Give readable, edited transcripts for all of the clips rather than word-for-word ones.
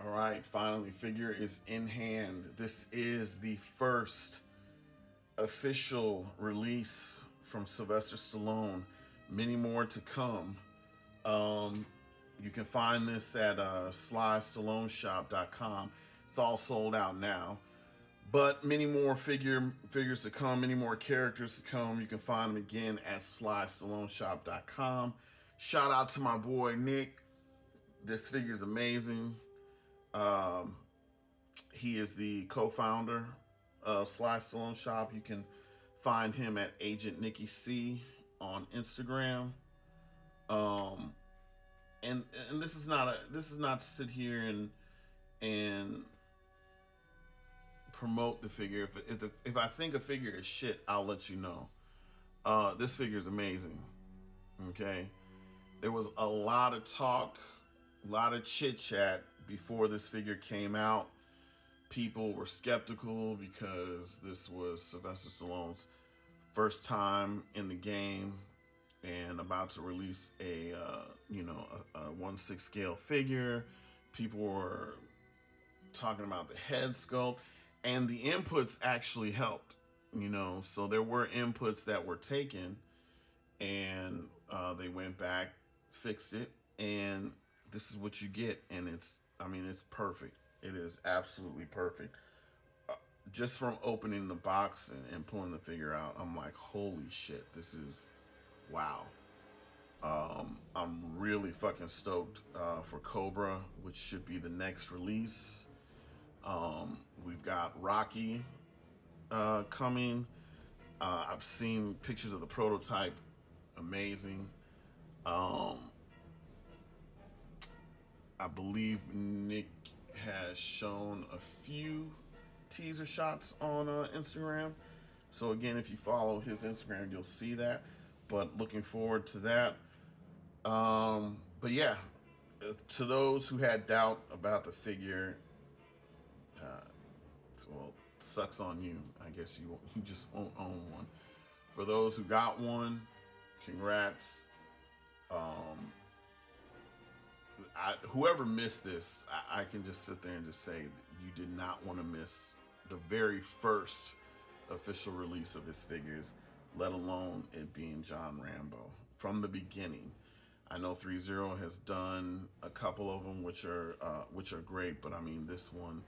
All right, finally, figure is in hand. This is the first official release from Slyvester Stallone. Many more to come. You can find this at SlyStalloneShop.com. It's all sold out now. But many more figures to come, many more characters to come. You can find them again at SlyStalloneShop.com. Shout out to my boy Nick. This figure is amazing. He is the co-founder of Sly Stallone Shop. You can find him at Agent Nicky C on Instagram. And this is not to sit here and promote the figure. If I think a figure is shit, I'll let you know. This figure is amazing. Okay, there was a lot of talk, a lot of chit chat before this figure came out. People were skeptical because this was Slyvester Stallone's first time in the game and about to release a 1/6 scale figure. People were talking about the head sculpt, and the inputs actually helped, so there were inputs that were taken, and they went back, fixed it, and this is what you get. And it's perfect. It is absolutely perfect. Just from opening the box and pulling the figure out, I'm like, holy shit, this is wow. I'm really fucking stoked for Cobra, which should be the next release. We've got Rocky coming. I've seen pictures of the prototype. Amazing. I believe Nick has shown a few teaser shots on Instagram. So again, if you follow his Instagram, you'll see that. But looking forward to that. But yeah, to those who had doubt about the figure, well, sucks on you. I guess you just won't own one. For those who got one, congrats. Whoever missed this, I can just sit there and just say you did not want to miss the very first official release of his figures, let alone it being John Rambo from the beginning. I know 3-0 has done a couple of them, which are great, but I mean this one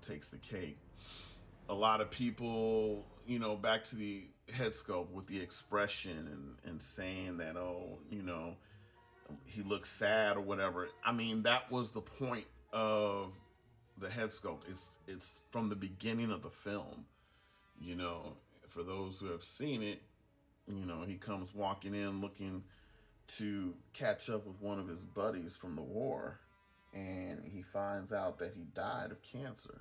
takes the cake. A lot of people, back to the head sculpt with the expression and saying that, he looks sad or whatever. I mean, that was the point of the head sculpt. It's from the beginning of the film. For those who have seen it, he comes walking in looking to catch up with one of his buddies from the war, and he finds out that he died of cancer.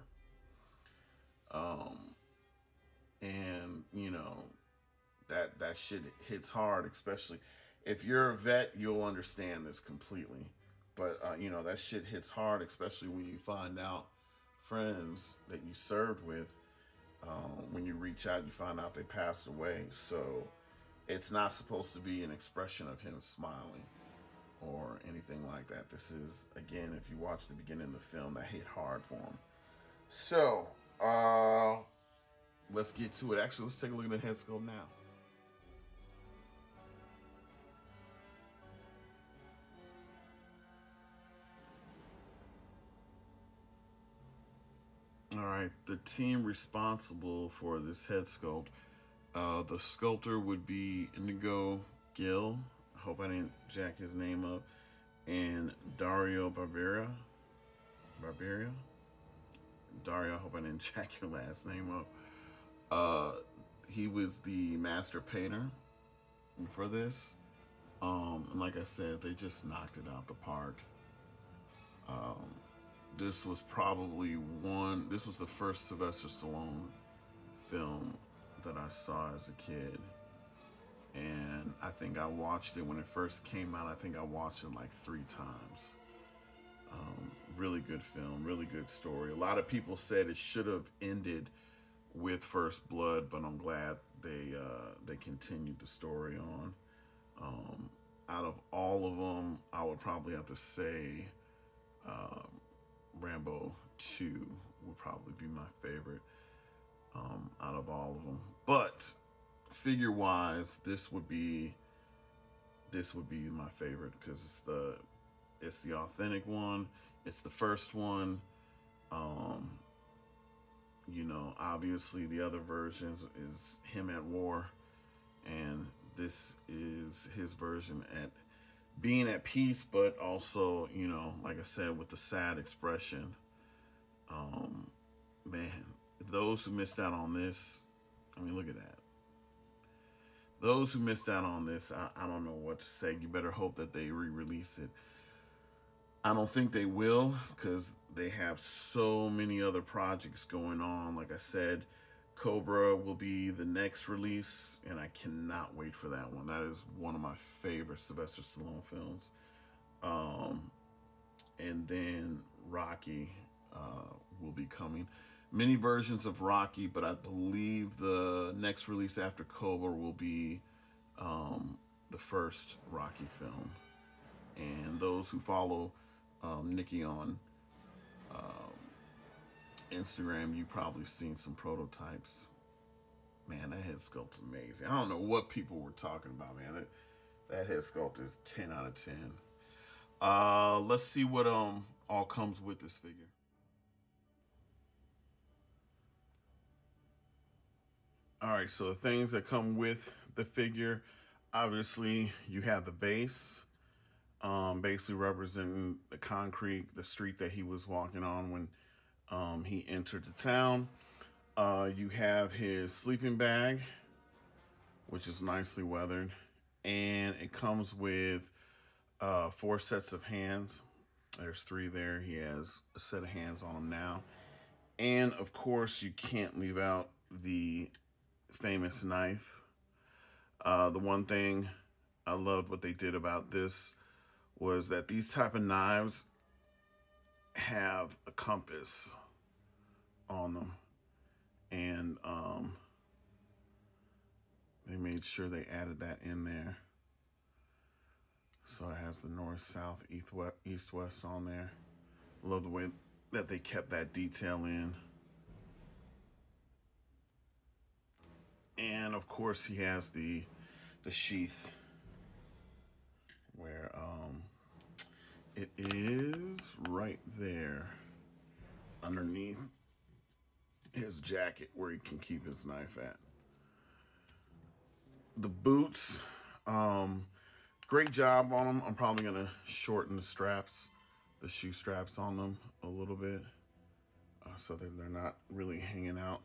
That shit hits hard, especially if you're a vet, you'll understand this completely. But, that shit hits hard, especially when you find out friends that you served with, when you reach out, you find out they passed away. So it's not supposed to be an expression of him smiling or anything like that. This is, again, if you watch the beginning of the film, that hit hard for him. So, let's get to it. Actually, let's take a look at the head sculpt now. All right, the team responsible for this head sculpt, the sculptor would be Inigo Gil. I hope I didn't jack his name up. And Dario Barberia. Dario, I hope I didn't jack your last name up. He was the master painter for this. And like I said, they just knocked it out the park. This was the first Slyvester Stallone film that I saw as a kid. And I think I watched it when it first came out. I think I watched it like 3 times. Really good film, really good story. A lot of people said it should have ended with First Blood, but I'm glad they continued the story on. Out of all of them, I would probably have to say Rambo 2 would probably be my favorite out of all of them. But figure wise, this would be my favorite because it's the authentic one. It's the first one. You know, obviously the other versions is him at war, and this is his version at being at peace, but also, you know, like I said, with the sad expression. Man, those who missed out on this, I mean, look at that. Those who missed out on this, I don't know what to say. You better hope that they re-release it. I don't think they will, because they have so many other projects going on. Like I said, Cobra will be the next release, and I cannot wait for that one. That is one of my favorite Slyvester Stallone films. And then Rocky will be coming. Many versions of Rocky, but I believe the next release after Cobra will be the first Rocky film. And those who follow Nikki on Instagram, you probably seen some prototypes. Man, that head sculpt's amazing. I don't know what people were talking about, man. That head sculpt is 10 out of 10. Let's see what all comes with this figure. All right, so the things that come with the figure, obviously you have the base, basically representing the concrete, the street that he was walking on when he entered the town. You have his sleeping bag, which is nicely weathered, and it comes with 4 sets of hands. There's 3 there. He has a set of hands on him now. And of course, you can't leave out the famous knife. The one thing I loved what they did about this was that these type of knives have a compass on them, and they made sure they added that in there. So it has the north, south, east, west on there. Love the way that they kept that detail in. And of course he has the sheath where it is right there underneath his jacket where he can keep his knife at. The boots, great job on them. I'm probably gonna shorten the straps, the shoe straps on them a little bit, so that they're not really hanging out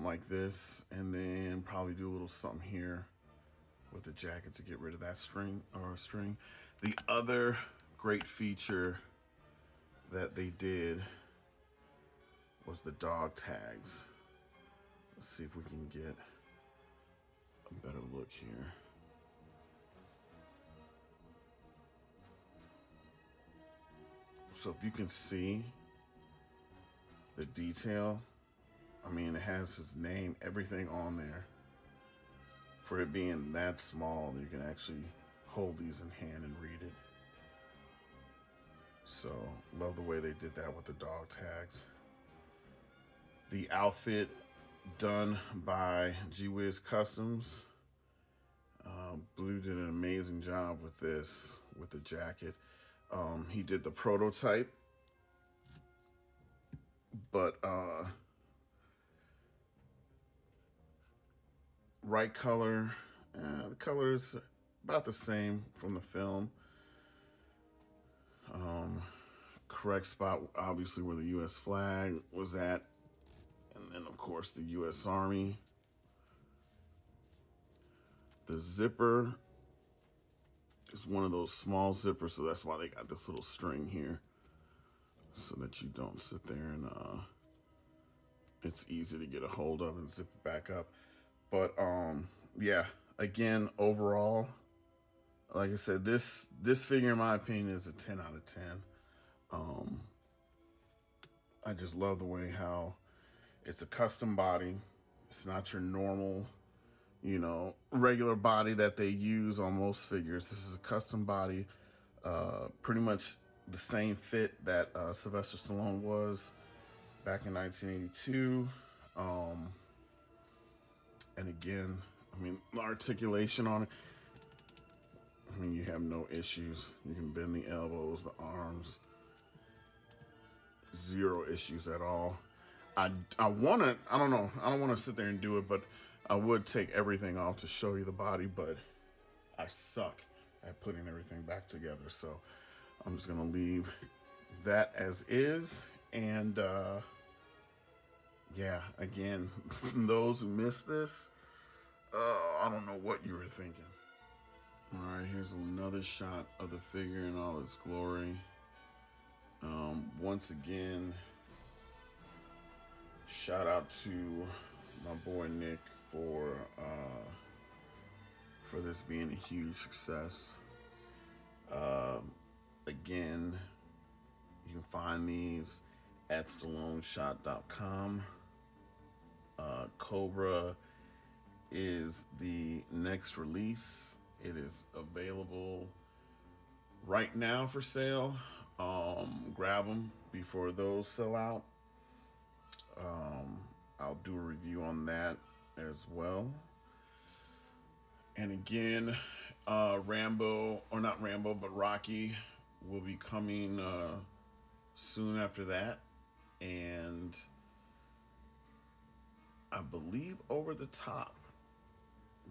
like this, and then probably do a little something here with the jacket to get rid of that string. The other great feature that they did was the dog tags. Let's see if we can get a better look here. So if you can see the detail, I mean, it has his name, everything on there. For it being that small, you can actually hold these in hand and read it. So, love the way they did that with the dog tags. The outfit done by G Wiz Customs. Blue did an amazing job with this, with the jacket. He did the prototype, but right color, the color is about the same from the film. Correct spot, obviously, where the U.S. flag was at, and then of course the U.S. Army. The zipper is one of those small zippers, so that's why they got this little string here, so that you don't sit there and it's easy to get a hold of and zip it back up. But yeah, again, overall, like I said, this figure, in my opinion, is a 10 out of 10. I just love the way how it's a custom body. It's not your normal, you know, regular body that they use on most figures. This is a custom body, pretty much the same fit that Slyvester Stallone was back in 1982. And again, I mean, the articulation on it, I mean, you have no issues. You can bend the elbows, the arms, zero issues at all. I want to, I don't know, I don't want to sit there and do it, but I would take everything off to show you the body, but I suck at putting everything back together. So I'm just going to leave that as is. And yeah, again, those who missed this, I don't know what you were thinking. All right, here's another shot of the figure in all its glory. Once again, shout out to my boy Nick for this being a huge success. Again, you can find these at StalloneShop.com. Cobra is the next release. It is available right now for sale. Grab them before those sell out. I'll do a review on that as well. And again, Rambo, or not Rambo, but Rocky will be coming soon after that. And I believe Over the Top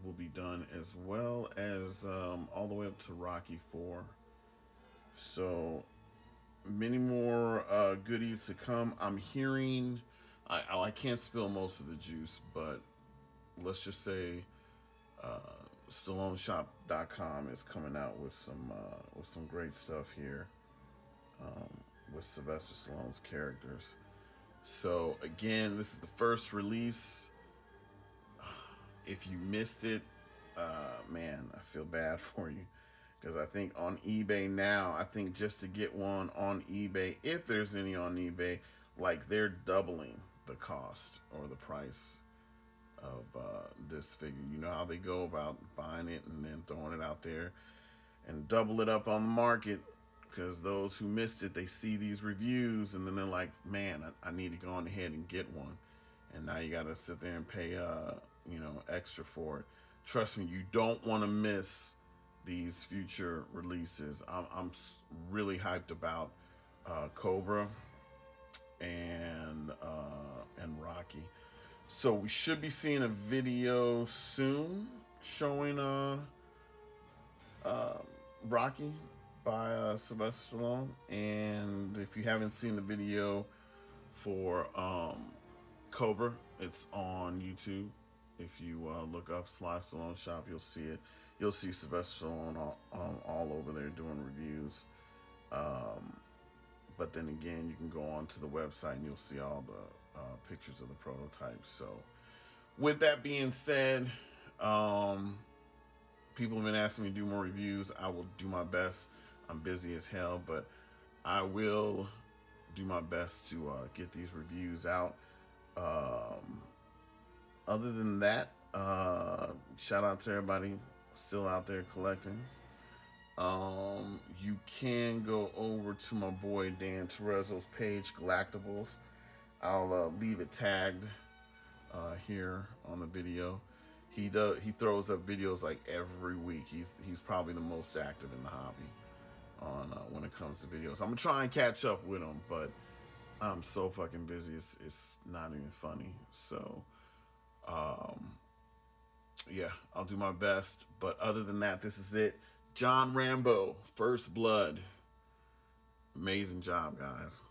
will be done, as well as all the way up to Rocky 4. So many more goodies to come. I'm hearing, I can't spill most of the juice, but let's just say StalloneShop.com is coming out with some great stuff here with Slyvester Stallone's characters. So again, this is the first release. If you missed it, man, I feel bad for you, because I think on eBay now, I think just to get one on eBay, if there's any on eBay, like they're doubling the cost or the price of this figure. You know how they go about buying it and then throwing it out there and double it up on the market, because those who missed it, they see these reviews and then they're like, man, I need to go on ahead and get one. And now you got to sit there and pay, you know, extra for it. Trust me, you don't want to miss these future releases. I'm really hyped about Cobra and Rocky. So we should be seeing a video soon showing Rocky by Slyvester Stallone. And if you haven't seen the video for Cobra, it's on YouTube. If you look up Stallone Shop, you'll see it. You'll see Slyvester Stallone all over there doing reviews. But then again, you can go on to the website and you'll see all the pictures of the prototypes. So with that being said, people have been asking me to do more reviews. I will do my best. I'm busy as hell, but I will do my best to get these reviews out. Other than that, shout out to everybody still out there collecting. You can go over to my boy Dan Terezzo's page, Galactables. I'll leave it tagged here on the video. He throws up videos like every week. He's probably the most active in the hobby on when it comes to videos. I'm gonna try and catch up with him, but I'm so fucking busy. It's not even funny. So yeah, I'll do my best. But other than that, this is it. John Rambo, First Blood. Amazing job, guys.